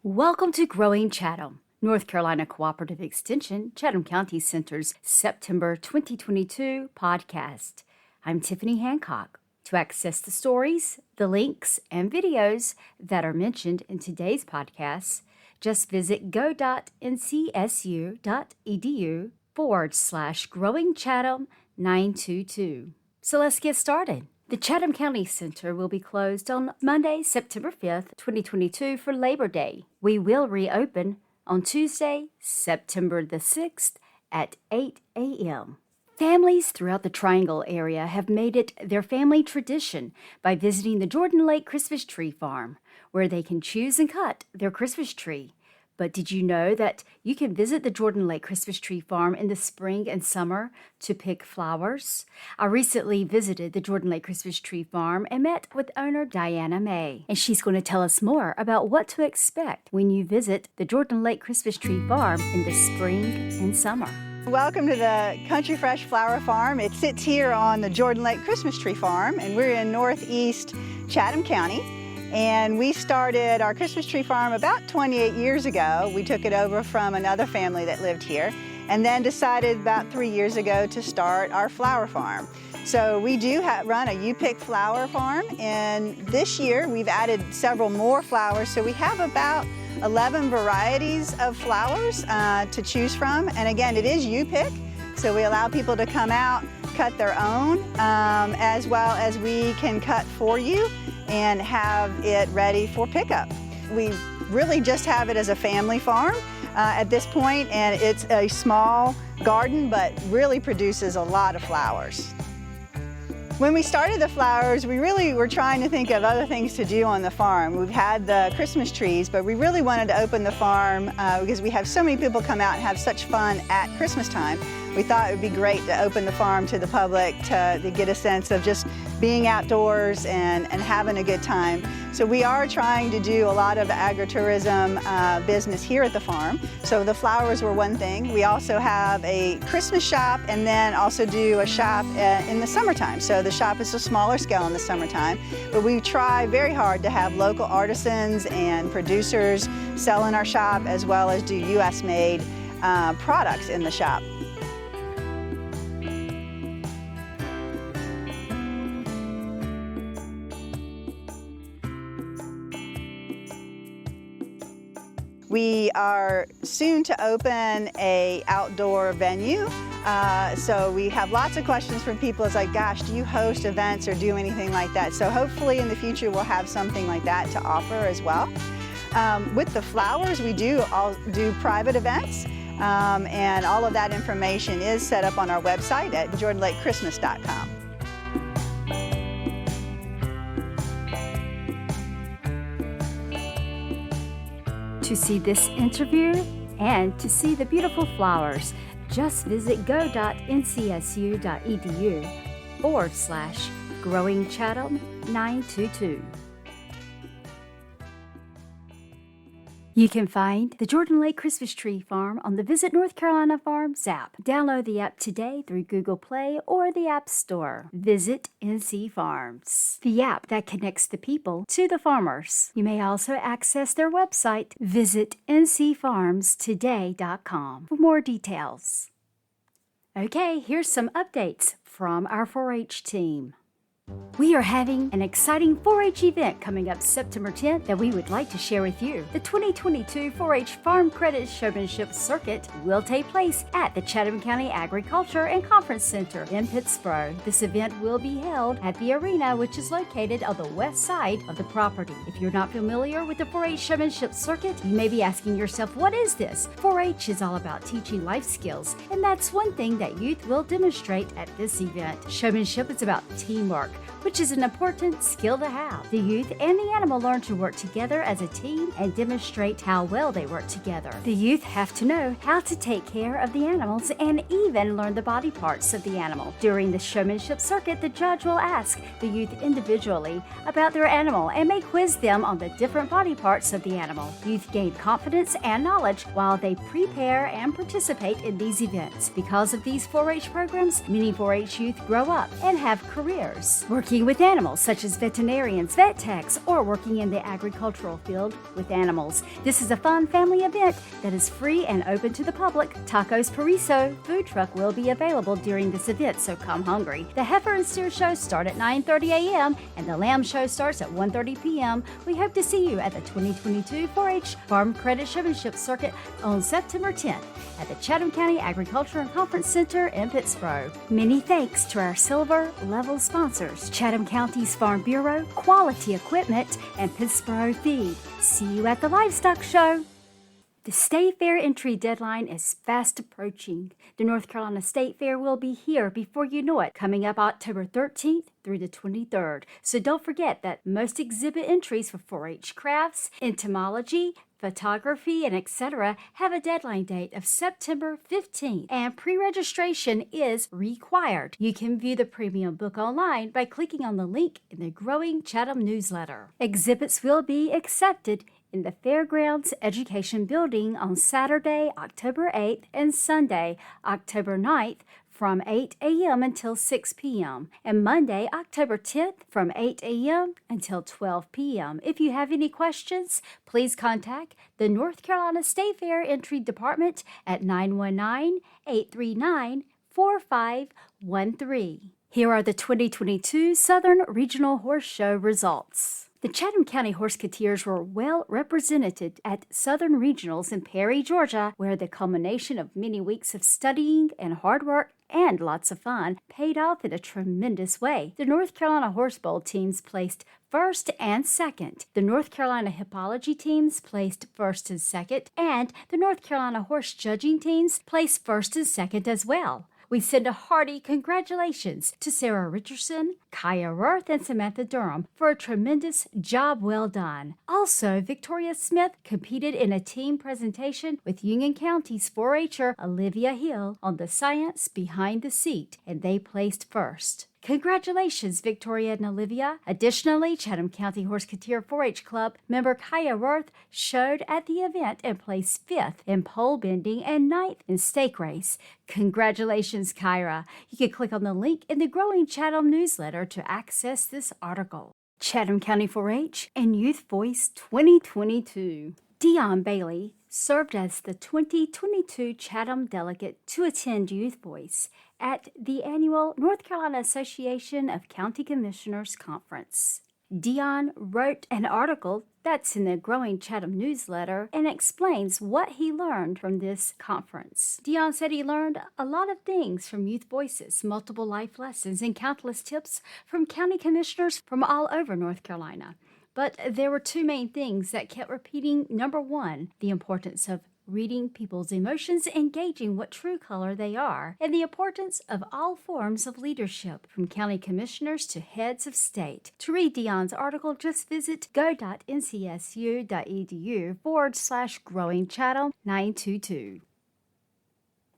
Welcome to Growing Chatham, North Carolina Cooperative Extension, Chatham County Center's September 2022 podcast. I'm Tiffany Hancock. To access the stories, the links, and videos that are mentioned in today's podcast, just visit go.ncsu.edu/Growing Chatham 922. So let's get started. The Chatham County Center will be closed on Monday, September 5th, 2022 for Labor Day. We will reopen on Tuesday, September the 6th at 8 a.m. Families throughout the Triangle area have made it their family tradition by visiting the Jordan Lake Christmas Tree Farm, where they can choose and cut their Christmas tree. But did you know that you can visit the Jordan Lake Christmas Tree Farm in the spring and summer to pick flowers? I recently visited the Jordan Lake Christmas Tree Farm and met with owner Diana May, and she's going to tell us more about what to expect when you visit the Jordan Lake Christmas Tree Farm in the spring and summer. Welcome to the Country Fresh Flower Farm. It sits here on the Jordan Lake Christmas Tree Farm, and we're in northeast Chatham County. And we started our Christmas tree farm about 28 years ago. We took it over from another family that lived here, and then decided about 3 years ago to start our flower farm. So we do run a you-pick flower farm, and this year we've added several more flowers. So we have about 11 varieties of flowers to choose from. And again, it is you-pick, so we allow people to come out, cut their own, as well as we can cut for you and have it ready for pickup. We really just have it as a family farm at this point, and it's a small garden, but really produces a lot of flowers. When we started the flowers, we really were trying to think of other things to do on the farm. We've had the Christmas trees, but we really wanted to open the farm because we have so many people come out and have such fun at Christmas time. We thought it would be great to open the farm to the public to get a sense of just being outdoors and having a good time. So we are trying to do a lot of agritourism business here at the farm. So the flowers were one thing. We also have a Christmas shop and then also do a shop in the summertime. So the shop is a smaller scale in the summertime, but we try very hard to have local artisans and producers sell in our shop, as well as do U.S. made products in the shop. We are soon to open an outdoor venue. So we have lots of questions from people. It's like, gosh, do you host events or do anything like that? So hopefully in the future we'll have something like that to offer as well. With the flowers, we do private events, and all of that information is set up on our website at jordanlakechristmas.com. To see this interview and to see the beautiful flowers, just visit go.ncsu.edu/Growing Chatham 922. You can find the Jordan Lake Christmas Tree Farm on the Visit North Carolina Farms app. Download the app today through Google Play or the App Store. Visit NC Farms, the app that connects the people to the farmers. You may also access their website. Visit ncfarmstoday.com for more details. Okay, here's some updates from our 4-H team. We are having an exciting 4-H event coming up September 10th that we would like to share with you. The 2022 4-H Farm Credit Showmanship Circuit will take place at the Chatham County Agriculture and Conference Center in Pittsburgh. This event will be held at the arena, which is located on the west side of the property. If you're not familiar with the 4-H Showmanship Circuit, you may be asking yourself, what is this? 4-H is all about teaching life skills, and that's one thing that youth will demonstrate at this event. Showmanship is about teamwork, which is an important skill to have. The youth and the animal learn to work together as a team and demonstrate how well they work together. The youth have to know how to take care of the animals and even learn the body parts of the animal. During the showmanship circuit, the judge will ask the youth individually about their animal and may quiz them on the different body parts of the animal. Youth gain confidence and knowledge while they prepare and participate in these events. Because of these 4-H programs, many 4-H youth grow up and have careers. working with animals such as veterinarians, vet techs, or working in the agricultural field with animals. This is a fun family event that is free and open to the public. Tacos Pariso food truck will be available during this event, so come hungry. The heifer and steer shows start at 9:30 a.m. and the lamb show starts at 1:30 p.m. We hope to see you at the 2022 4-H Farm Credit Showmanship Circuit on September 10th at the Chatham County Agriculture and Conference Center in Pittsburgh. Many thanks to our silver level sponsors, Chatham County's Farm Bureau, Quality Equipment, and Pittsburgh Feed. See you at the Livestock Show. The State Fair entry deadline is fast approaching. The North Carolina State Fair will be here before you know it, coming up October 13th through the 23rd. So don't forget that most exhibit entries for 4-H crafts, entomology, photography, and etc. have a deadline date of September 15th, and pre-registration is required. You can view the premium book online by clicking on the link in the Growing Chatham newsletter. Exhibits will be accepted in the Fairgrounds Education Building on Saturday, October 8th and Sunday, October 9th from 8 a.m. until 6 p.m. and Monday, October 10th from 8 a.m. until 12 p.m. If you have any questions, please contact the North Carolina State Fair Entry Department at 919-839-4513. Here are the 2022 Southern Regional Horse Show results. The Chatham County Horseketeers were well represented at Southern Regionals in Perry, Georgia, where the culmination of many weeks of studying and hard work and lots of fun paid off in a tremendous way. The North Carolina Horse Bowl teams placed first and second. The North Carolina Hippology teams placed first and second, and the North Carolina Horse Judging teams placed first and second as well. We send a hearty congratulations to Sarah Richardson, Kaya Worth, and Samantha Durham for a tremendous job well done. Also, Victoria Smith competed in a team presentation with Union County's 4-H'er Olivia Hill on the science behind the seat, and they placed first. Congratulations, Victoria and Olivia. Additionally, Chatham County Horseketeer 4-H Club member Kaya Worth showed at the event and placed 5th in pole bending and 9th in stake race. Congratulations, Kyra. You can click on the link in the Growing Chatham newsletter to access this article. Chatham County 4-H and Youth Voice 2022. Dion Bailey served as the 2022 Chatham delegate to attend Youth Voice at the annual North Carolina Association of County Commissioners Conference. Dion wrote an article that's in the Growing Chatham newsletter and explains what he learned from this conference. Dion said he learned a lot of things from Youth Voices, multiple life lessons, and countless tips from county commissioners from all over North Carolina. But there were two main things that kept repeating. Number one, the importance of reading people's emotions and gauging what true color they are, and the importance of all forms of leadership, from county commissioners to heads of state. To read Dion's article, just visit go.ncsu.edu/Growing Chatham 922.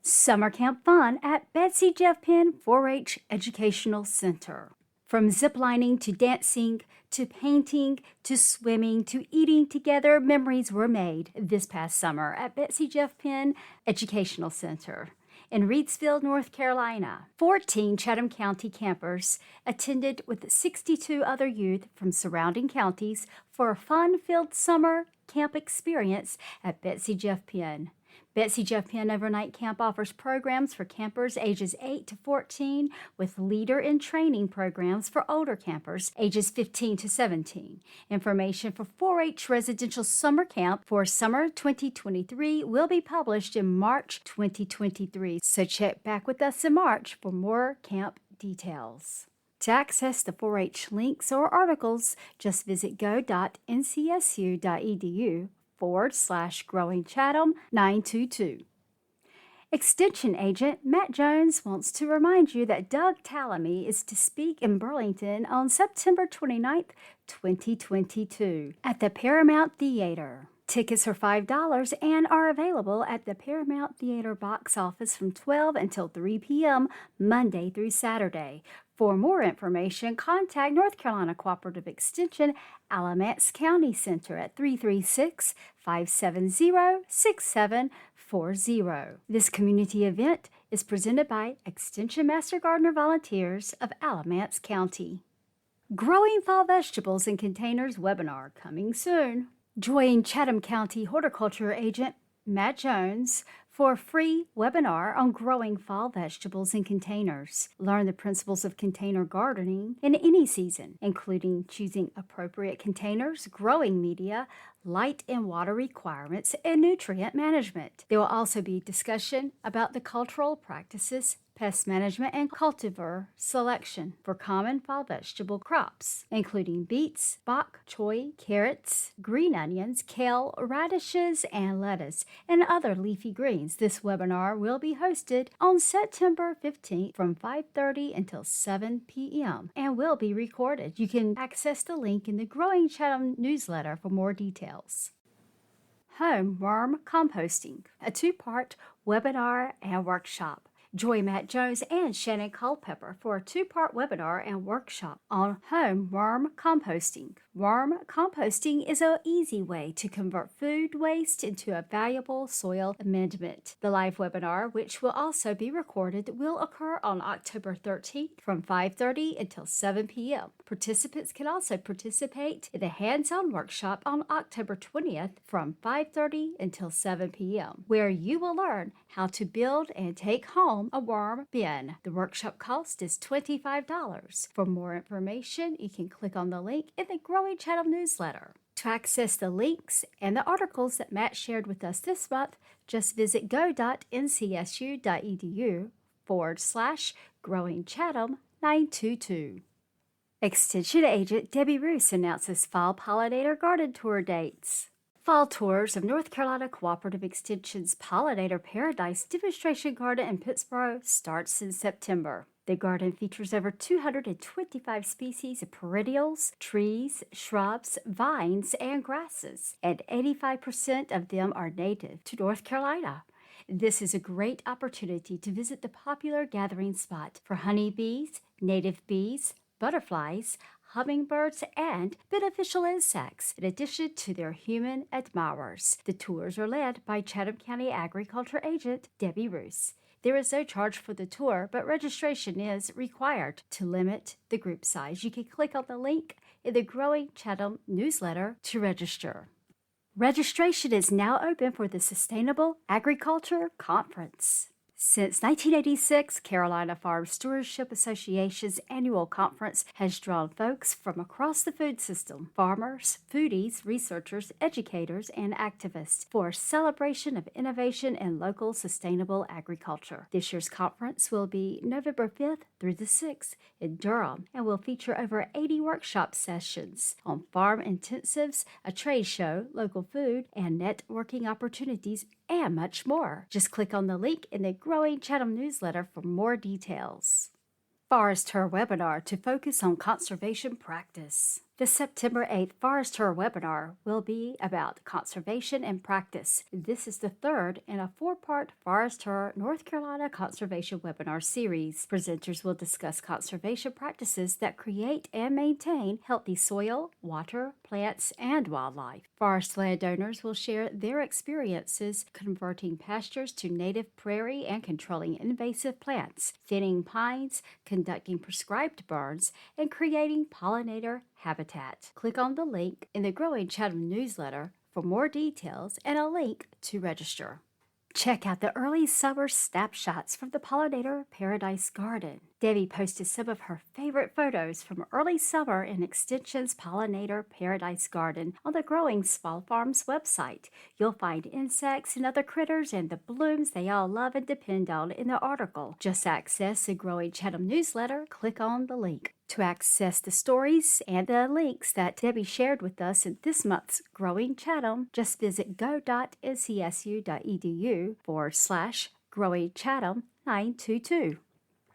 Summer Camp Fun at Betsy Jeff Penn 4-H Educational Center. From ziplining to dancing to painting to swimming to eating together, memories were made this past summer at Betsy Jeff Penn Educational Center in Reidsville, North Carolina. 14 Chatham County campers attended with 62 other youth from surrounding counties for a fun-filled summer camp experience at Betsy Jeff Penn. Betsy Jeff Penn Overnight Camp offers programs for campers ages 8 to 14 with leader in training programs for older campers ages 15 to 17. Information for 4-H Residential Summer Camp for summer 2023 will be published in March 2023, so check back with us in March for more camp details. To access the 4-H links or articles, just visit go.ncsu.edu/Growing Chatham 922. Extension Agent Matt Jones wants to remind you that Doug Tallamy is to speak in Burlington on September 29th, 2022 at the Paramount Theater. Tickets are $5 and are available at the Paramount Theater box office from 12 until 3 p.m. Monday through Saturday. For more information, contact North Carolina Cooperative Extension Alamance County Center at 336-570-6740. This community event is presented by Extension Master Gardener Volunteers of Alamance County. Growing Fall Vegetables in Containers webinar coming soon. Join Chatham County Horticulture Agent Matt Jones for a free webinar on growing fall vegetables in containers. Learn the principles of container gardening in any season, including choosing appropriate containers, growing media, light and water requirements, and nutrient management. There will also be discussion about the cultural practices, pest management, and cultivar selection for common fall vegetable crops, including beets, bok choy, carrots, green onions, kale, radishes, and lettuce, and other leafy greens. This webinar will be hosted on September 15th from 5:30 until 7 p.m. and will be recorded. You can access the link in the Growing Chatham newsletter for more details. Home Worm Composting, a two-part webinar and workshop. Join Matt Jones and Shannon Culpepper for a two-part webinar and workshop on home worm composting. Worm composting is an easy way to convert food waste into a valuable soil amendment. The live webinar, which will also be recorded, will occur on October 13th from 5:30 until 7 p.m. Participants can also participate in the hands-on workshop on October 20th from 5:30 until 7 p.m., where you will learn how to build and take home a worm bin. The workshop cost is $25. For more information, you can click on the link in the Growing Chatham newsletter. To access the links and the articles that Matt shared with us this month, just visit go.ncsu.edu/growingchatham922. Extension Agent Debbie Roos announces Fall Pollinator Garden Tour dates. Fall tours of North Carolina Cooperative Extension's Pollinator Paradise Demonstration Garden in Pittsboro starts in September. The garden features over 225 species of perennials, trees, shrubs, vines, and grasses, and 85% of them are native to North Carolina. This is a great opportunity to visit the popular gathering spot for honeybees, native bees, butterflies, hummingbirds, and beneficial insects, in addition to their human admirers. The tours are led by Chatham County Agriculture Agent Debbie Roos. There is no charge for the tour, but registration is required. To limit the group size, you can click on the link in the Growing Chatham newsletter to register. Registration is now open for the Sustainable Agriculture Conference. Since 1986, Carolina Farm Stewardship Association's annual conference has drawn folks from across the food system, farmers, foodies, researchers, educators, and activists for a celebration of innovation in local sustainable agriculture. This year's conference will be November 5th through the 6th in Durham and will feature over 80 workshop sessions on farm intensives, a trade show, local food, and networking opportunities, and much more. Just click on the link in the Growing Chatham newsletter for more details. Forest Tour webinar to focus on conservation practice. The September 8th Forest Tour webinar will be about conservation and practice. This is the third in a four-part Forest Tour North Carolina conservation webinar series. Presenters will discuss conservation practices that create and maintain healthy soil, water, plants, and wildlife. Forest landowners will share their experiences converting pastures to native prairie and controlling invasive plants, thinning pines, conducting prescribed burns, and creating pollinator habitat. Click on the link in the Growing Chatham newsletter for more details and a link to register. Check out the early summer snapshots from the Pollinator Paradise Garden. Debbie posted some of her favorite photos from early summer in Extension's Pollinator Paradise Garden on the Growing Small Farms website. You'll find insects and other critters and the blooms they all love and depend on in the article. Just access the Growing Chatham newsletter, click on the link. To access the stories and the links that Debbie shared with us in this month's Growing Chatham, just visit go.ncsu.edu/Growing Chatham 922.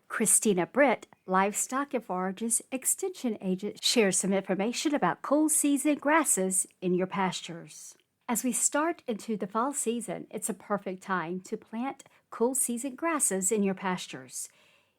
Christina Britt, Livestock and Forages Extension Agent, shares some information about cool season grasses in your pastures. As we start into the fall season, it's a perfect time to plant cool season grasses in your pastures.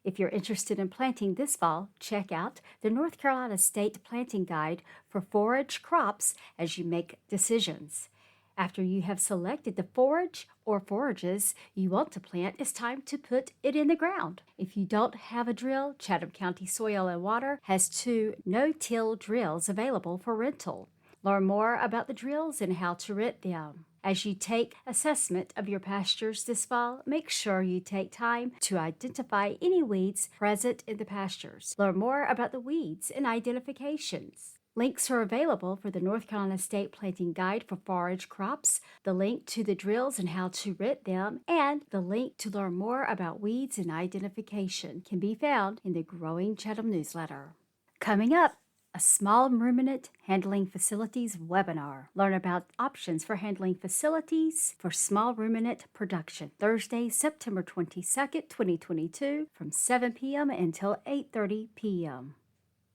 If you're interested in planting this fall, check out the North Carolina State Planting Guide for forage crops as you make decisions. After you have selected the forage or forages you want to plant, it's time to put it in the ground. If you don't have a drill, Chatham County Soil and Water has 2 no-till drills available for rental. Learn more about the drills and how to rent them. As you take assessment of your pastures this fall, make sure you take time to identify any weeds present in the pastures. Learn more about the weeds and identifications. Links are available for the North Carolina State Planting Guide for forage crops, the link to the drills and how to rent them, and the link to learn more about weeds and identification can be found in the Growing Chatham newsletter. Coming up, a small ruminant handling facilities webinar. Learn about options for handling facilities for small ruminant production. Thursday, September 22nd, 2022 from 7 p.m. until 8:30 p.m.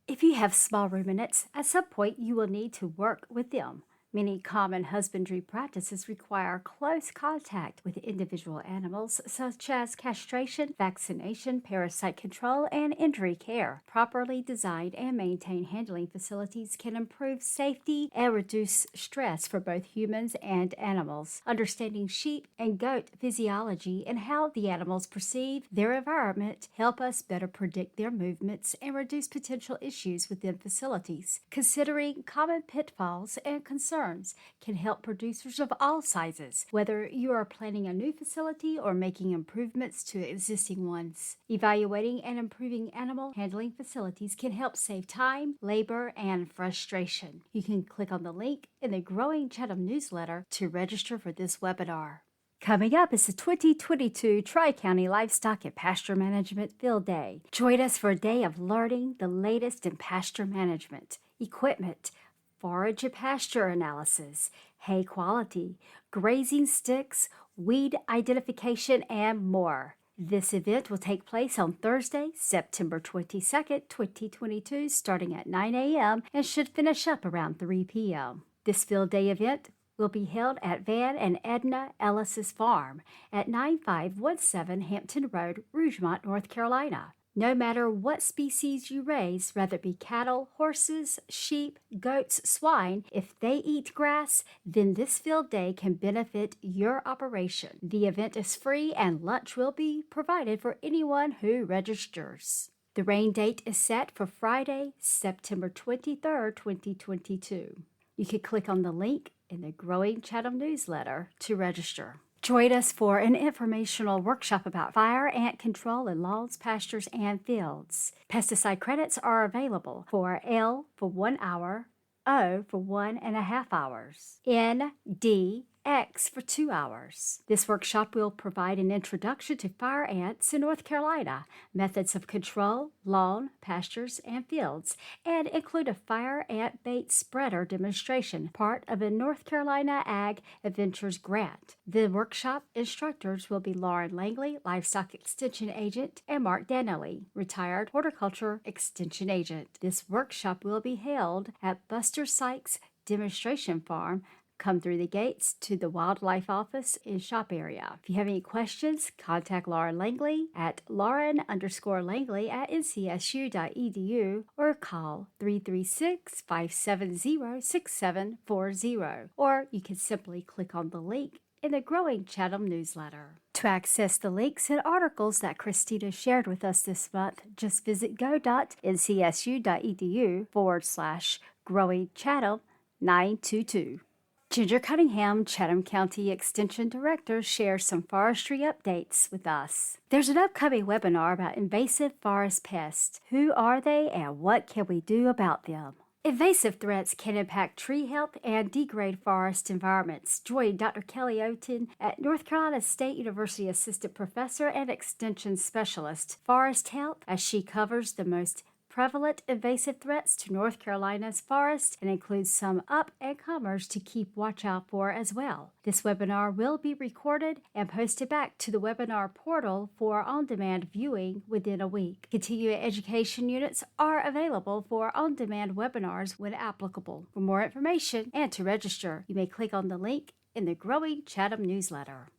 If you have small ruminants, at some point you will need to work with them. Many common husbandry practices require close contact with individual animals, such as castration, vaccination, parasite control, and injury care. Properly designed and maintained handling facilities can improve safety and reduce stress for both humans and animals. Understanding sheep and goat physiology and how the animals perceive their environment help us better predict their movements and reduce potential issues within facilities. Considering common pitfalls and concerns can help producers of all sizes, whether you are planning a new facility or making improvements to existing ones. Evaluating and improving animal handling facilities can help save time, labor, and frustration. You can click on the link in the Growing Chatham newsletter to register for this webinar. Coming up is the 2022 Tri-County Livestock and Pasture Management Field Day. Join us for a day of learning the latest in pasture management, equipment, forage and pasture analysis, hay quality, grazing sticks, weed identification, and more. This event will take place on Thursday, September 22nd, 2022, starting at 9 a.m. and should finish up around 3 p.m. This field day event will be held at Van and Edna Ellis's farm at 9517 Hampton Road, Rougemont, North Carolina. No matter what species you raise, whether it be cattle, horses, sheep, goats, swine, if they eat grass, then this field day can benefit your operation. The event is free and lunch will be provided for anyone who registers. The rain date is set for Friday, September 23rd, 2022. You can click on the link in the Growing Chatham newsletter to register. Join us for an informational workshop about fire ant control in lawns, pastures, and fields. Pesticide credits are available for L for 1 hour, O for 1.5 hours, N, D, X for 2 hours. This workshop will provide an introduction to fire ants in North Carolina, methods of control, lawn, pastures, and fields, and include a fire ant bait spreader demonstration, part of a North Carolina Ag Adventures grant. The workshop instructors will be Lauren Langley, Livestock Extension Agent, and Mark Danelli, Retired Horticulture Extension Agent. This workshop will be held at Buster Sykes Demonstration Farm. Come through the gates to the Wildlife Office in shop area. If you have any questions, contact Lauren Langley at lauren_langley@ncsu.edu or call 336-570-6740. Or you can simply click on the link in the Growing Chatham newsletter. To access the links and articles that Christina shared with us this month, just visit go.ncsu.edu/Growing Chatham 922. Ginger Cunningham, Chatham County Extension Director, shares some forestry updates with us. There's an upcoming webinar about invasive forest pests. Who are they and what can we do about them? Invasive threats can impact tree health and degrade forest environments. Join Dr. Kelly Oten at North Carolina State University Assistant Professor and Extension Specialist, Forest Health, as she covers the most prevalent invasive threats to North Carolina's forest and includes some up-and-comers to keep watch out for as well. This webinar will be recorded and posted back to the webinar portal for on-demand viewing within a week. Continuing education units are available for on-demand webinars when applicable. For more information and to register, you may click on the link in the Growing Chatham newsletter.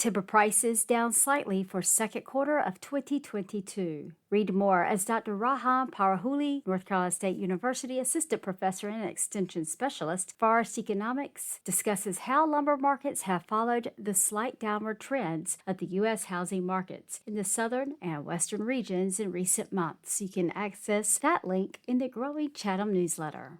Timber prices down slightly for second quarter of 2022. Read more as Dr. Rahan Parahuli, North Carolina State University Assistant Professor and Extension Specialist, Forest Economics, discusses how lumber markets have followed the slight downward trends of the U.S. housing markets in the southern and western regions in recent months. You can access that link in the growing Chatham newsletter.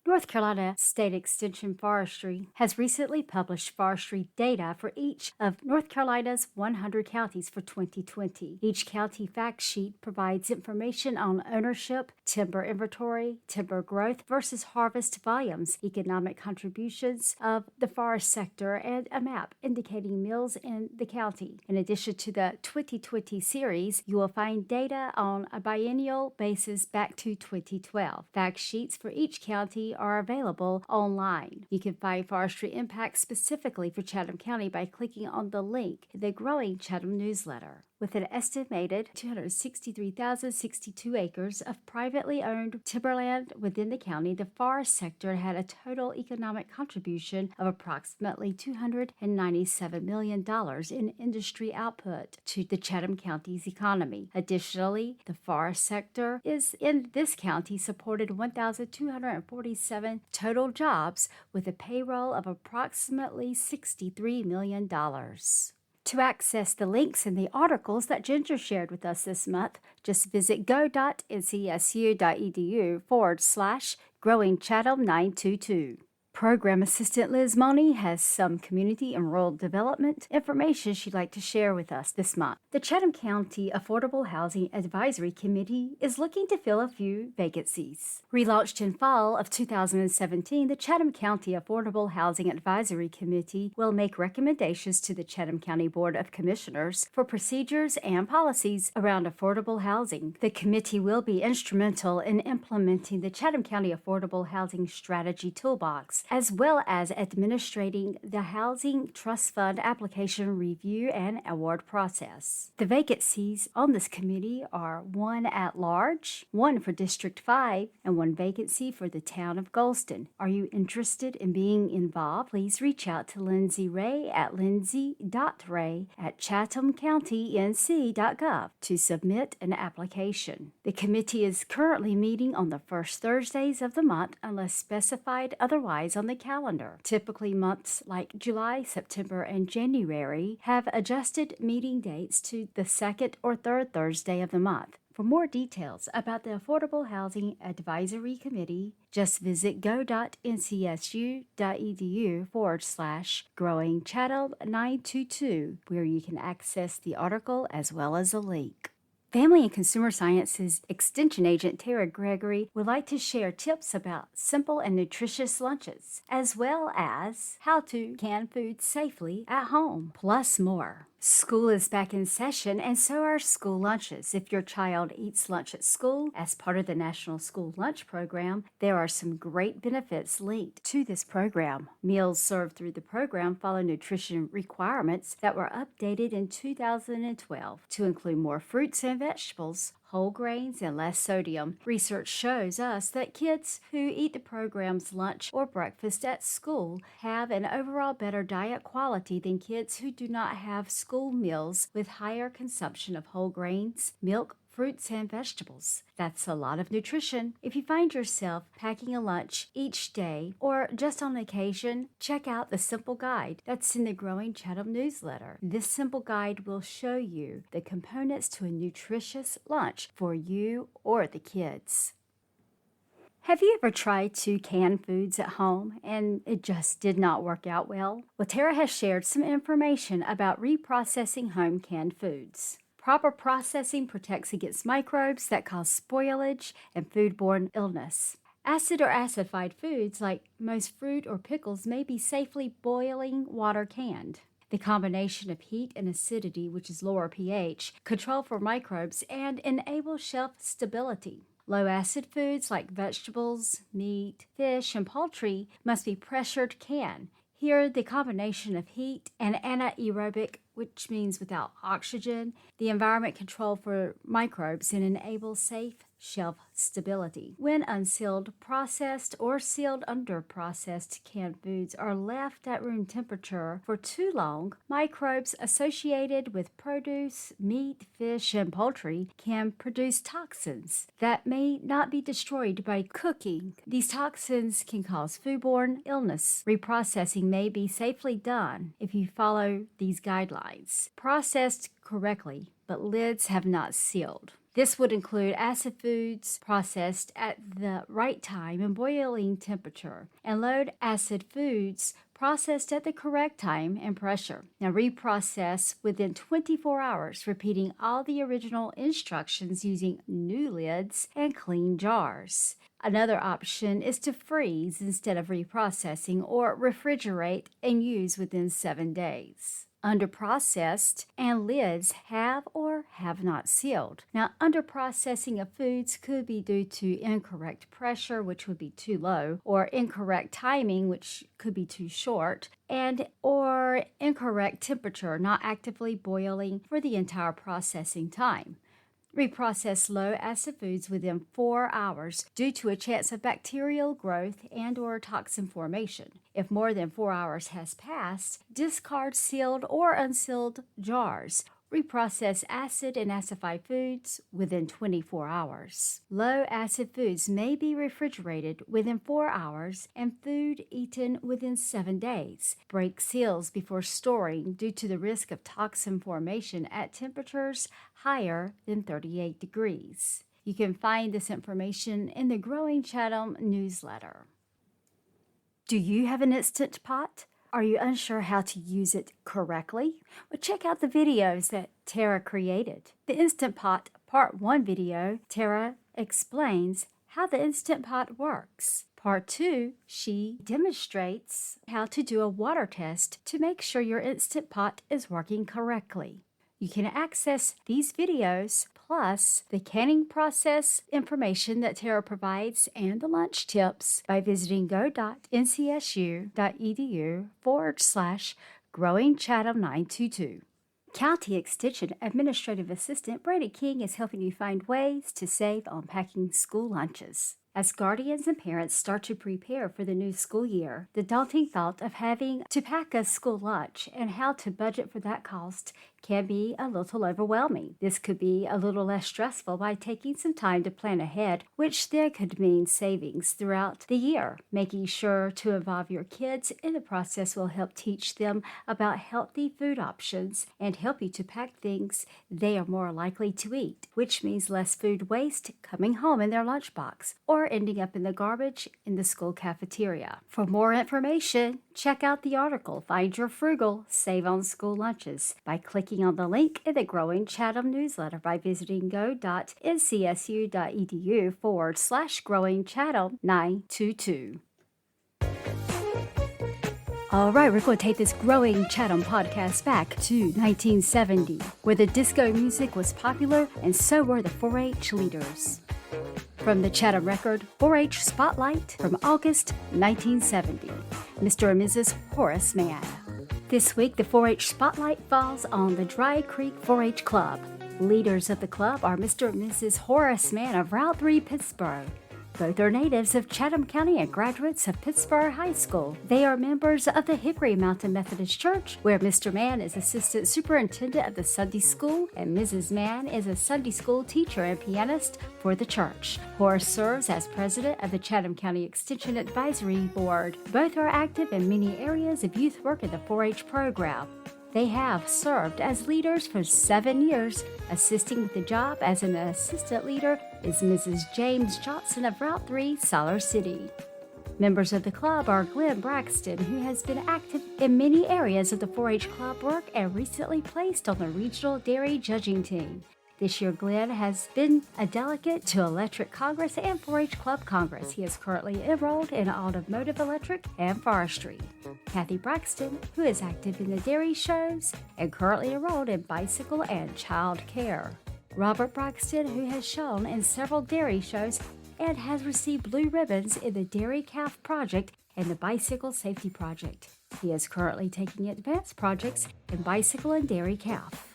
North Carolina State Extension Forestry has recently published forestry data for each of North Carolina's 100 counties for 2020. Each county fact sheet provides information on ownership, timber inventory, timber growth versus harvest volumes, economic contributions of the forest sector, and a map indicating mills in the county. In addition to the 2020 series, you will find data on a biennial basis back to 2012. Fact sheets for each county are available online. You can find forestry impacts specifically for Chatham County by clicking on the link in the growing Chatham newsletter. With an estimated 263,062 acres of privately owned timberland within the county, the forest sector had a total economic contribution of approximately $297 million in industry output to the Chatham County's economy. Additionally, the forest sector is in this county supported 1,247 total jobs with a payroll of approximately $63 million. To access the links in the articles that Ginger shared with us this month, just visit go.ncsu.edu/Growing Chatham 922. Program Assistant Liz Money has some community and rural development information she'd like to share with us this month. The Chatham County Affordable Housing Advisory Committee is looking to fill a few vacancies. Relaunched in fall of 2017, the Chatham County Affordable Housing Advisory Committee will make recommendations to the Chatham County Board of Commissioners for procedures and policies around affordable housing. The committee will be instrumental in implementing the Chatham County Affordable Housing Strategy Toolbox, as well as administrating the Housing Trust Fund application review and award process. The vacancies on this committee are one at large, one for District 5, and one vacancy for the town of Goldston. Are you interested in being involved? Please reach out to Lindsay Ray at lindsay.ray@chathamcountync.gov to submit an application. The committee is currently meeting on the first Thursdays of the month unless specified otherwise on the calendar. Typically, months like July, September, and January have adjusted meeting dates to the second or third Thursday of the month. For more details about the Affordable Housing Advisory Committee, just visit go.ncsu.edu/Growing Chatham 922, where you can access the article as well as a link. Family and Consumer Sciences Extension Agent Tara Gregory would like to share tips about simple and nutritious lunches, as well as how to can food safely at home, plus more. School is back in session, and so are school lunches. If your child eats lunch at school as part of the National School Lunch Program, there are some great benefits linked to this program. Meals served through the program follow nutrition requirements that were updated in 2012 to include more fruits and vegetables, whole grains, and less sodium. Research shows us that kids who eat the program's lunch or breakfast at school have an overall better diet quality than kids who do not have school meals with higher consumption of whole grains, milk, fruits, and vegetables. That's a lot of nutrition. If you find yourself packing a lunch each day or just on occasion, check out the Simple Guide that's in the Growing Chatham newsletter. This simple guide will show you the components to a nutritious lunch for you or the kids. Have you ever tried to can foods at home and it just did not work out well? Well, Tara has shared some information about reprocessing home canned foods. Proper processing protects against microbes that cause spoilage and foodborne illness. Acid or acidified foods, like most fruit or pickles, may be safely boiling water canned. The combination of heat and acidity, which is lower pH, control for microbes and enable shelf stability. Low-acid foods like vegetables, meat, fish, and poultry must be pressured canned. Here, the combination of heat and anaerobic which means without oxygen, the environment control for microbes, and enable safe shelf stability. When unsealed, processed, or sealed under processed canned foods are left at room temperature for too long, microbes associated with produce, meat, fish, and poultry can produce toxins that may not be destroyed by cooking. These toxins can cause foodborne illness. Reprocessing may be safely done if you follow these guidelines. Processed correctly, but lids have not sealed. This would include acid foods processed at the right time and boiling temperature, and low acid foods processed at the correct time and pressure. Now reprocess within 24 hours, repeating all the original instructions using new lids and clean jars. Another option is to freeze instead of reprocessing, or refrigerate and use within 7 days. Underprocessed and lids have or have not sealed. Now, underprocessing of foods could be due to incorrect pressure, which would be too low, or incorrect timing, which could be too short, and or incorrect temperature, not actively boiling for the entire processing time. Reprocess low-acid foods within 4 hours due to a chance of bacterial growth and or toxin formation. If more than 4 hours has passed, discard sealed or unsealed jars. Reprocess acid and acidified foods within 24 hours. Low-acid foods may be refrigerated within 4 hours and food eaten within 7 days. Break seals before storing due to the risk of toxin formation at temperatures higher than 38 degrees. You can find this information in the Growing Chatham newsletter. Do you have an Instant Pot? Are you unsure how to use it correctly? Well, check out the videos that Tara created. The Instant Pot Part 1 video, Tara explains how the Instant Pot works. Part 2, she demonstrates how to do a water test to make sure your Instant Pot is working correctly. You can access these videos plus the canning process information that Tara provides and the lunch tips by visiting go.ncsu.edu/growingchatham922. County Extension Administrative Assistant Brady King is helping you find ways to save on packing school lunches. As guardians and parents start to prepare for the new school year, the daunting thought of having to pack a school lunch and how to budget for that cost can be a little overwhelming. This could be a little less stressful by taking some time to plan ahead, which then could mean savings throughout the year. Making sure to involve your kids in the process will help teach them about healthy food options and help you to pack things they are more likely to eat, which means less food waste coming home in their lunchbox or ending up in the garbage in the school cafeteria. For more information, check out the article, Find Your Frugal, Save on School Lunches, by clicking on the link in the Growing Chatham newsletter by visiting go.ncsu.edu/growingchatham922. All right, we're going to take this Growing Chatham podcast back to 1970, where the disco music was popular and so were the 4-H leaders. From the Chatham Record 4-H Spotlight from August 1970, Mr. and Mrs. Horace Mann. This week, the 4-H Spotlight falls on the Dry Creek 4-H Club. Leaders of the club are Mr. and Mrs. Horace Mann of Route 3, Pittsburgh. Both are natives of Chatham County and graduates of Pittsburgh High School. They are members of the Hickory Mountain Methodist Church, where Mr. Mann is assistant superintendent of the Sunday school and Mrs. Mann is a Sunday school teacher and pianist for the church. Horace serves as president of the Chatham County Extension Advisory Board. Both are active in many areas of youth work in the 4-H program. They have served as leaders for 7 years. Assisting with the job as an assistant leader is Mrs. James Johnson of Route 3, Siler City. Members of the club are Glenn Braxton, who has been active in many areas of the 4-H club work and recently placed on the regional dairy judging team. This year, Glenn has been a delegate to Electric Congress and 4-H Club Congress. He is currently enrolled in Automotive Electric and Forestry. Kathy Braxton, who is active in the dairy shows and currently enrolled in Bicycle and Child Care. Robert Braxton, who has shown in several dairy shows and has received blue ribbons in the Dairy Calf Project and the Bicycle Safety Project. He is currently taking advanced projects in bicycle and dairy calf.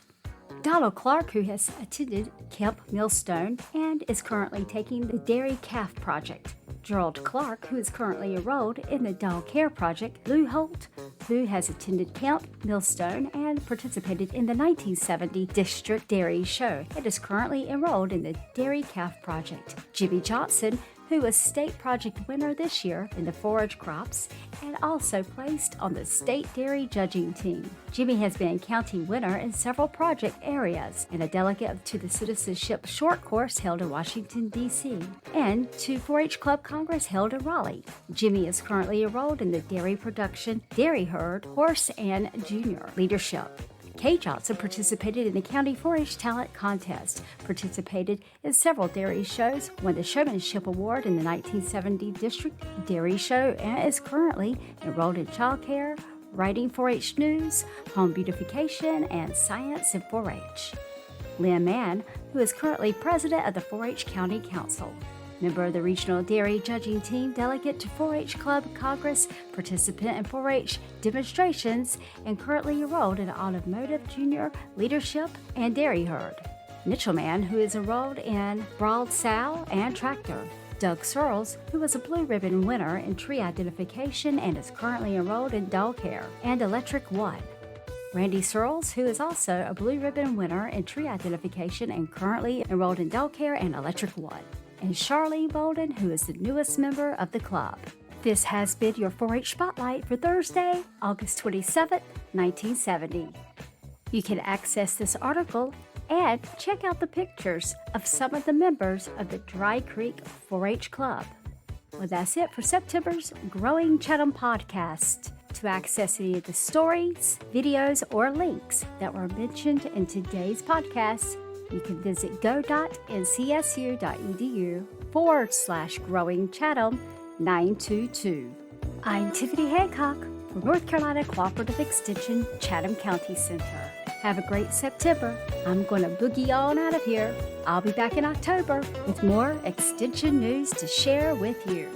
Donald Clark, who has attended Camp Millstone and is currently taking the Dairy Calf Project. Gerald Clark, who is currently enrolled in the Doll Care Project. Lou Holt, who has attended Camp Millstone and participated in the 1970 District Dairy Show and is currently enrolled in the Dairy Calf Project. Jimmy Johnson, who was state project winner this year in the forage crops and also placed on the state dairy judging team. Jimmy has been county winner in several project areas and a delegate to the Citizenship Short Course held in Washington, D.C. and to 4-H Club Congress held in Raleigh. Jimmy is currently enrolled in the Dairy Production, Dairy Herd, Horse, and Junior Leadership. Kay Johnson participated in the County 4-H Talent Contest, participated in several dairy shows, won the Showmanship Award in the 1970 District Dairy Show, and is currently enrolled in child care, writing 4-H news, home beautification, and science in 4-H. Lynn Mann, who is currently president of the 4-H County Council. Member of the Regional Dairy Judging Team, delegate to 4-H Club Congress, participant in 4-H demonstrations, and currently enrolled in Automotive Junior Leadership and Dairy Herd. Mitchell Mann, who is enrolled in Broad Sow and Tractor. Doug Searles, who was a Blue Ribbon winner in Tree Identification and is currently enrolled in Doll Care and Electric One. Randy Searles, who is also a Blue Ribbon winner in Tree Identification and currently enrolled in Doll Care and Electric One. And Charlene Bolden, who is the newest member of the club. This has been your 4-H Spotlight for Thursday, August 27, 1970. You can access this article and check out the pictures of some of the members of the Dry Creek 4-H Club. Well, that's it for September's Growing Chatham podcast. To access any of the stories, videos, or links that were mentioned in today's podcast, you can visit go.ncsu.edu/Growing Chatham 922. I'm Tiffany Hancock from North Carolina Cooperative Extension, Chatham County Center. Have a great September. I'm going to boogie on out of here. I'll be back in October with more Extension news to share with you.